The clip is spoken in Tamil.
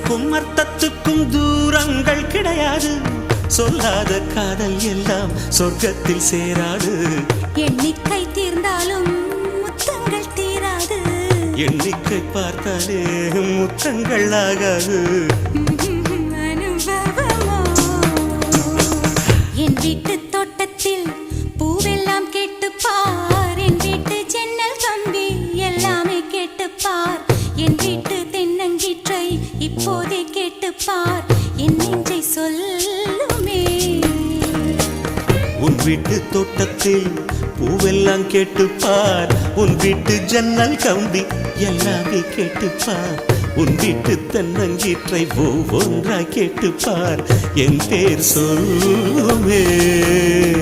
சொல்லுக்கும் அர்த்தத்துக்கும் தூரங்கள் கிடையாது. சொல்லாத காதல் எல்லாம் சொர்க்கத்தில் சேராது. எண்ணிக்கை தீர்ந்தாலும் முத்தங்கள் தீராது. எண்ணிக்கை பார்த்தாலே முத்தங்கள் ஆகாது. அனுபவமோ என் வீட்டு தோட்டத்தில் பூவெல்லாம் கேட்டுப்பார். என் வீட்டு ஜன்னல் கம்பி எல்லாமே கேட்டுப்பார். என் வீட்டு தென்னங்கீற்றை இப்போதே கேட்டுப்பார். என் நெஞ்சை சொல்லுமே. உன் வீட்டு தோட்டத்தில் பூவெல்லாம் கேட்டுப்பார். உன் வீட்டு ஜன்னல் கம்பி எல்லாமே கேட்டுப்பார். உன் வீட்டு தென்னங்கீற்றை ஒவ்வொன்றாய் கேட்டுப்பார். என் பேர் சொல்லுமே.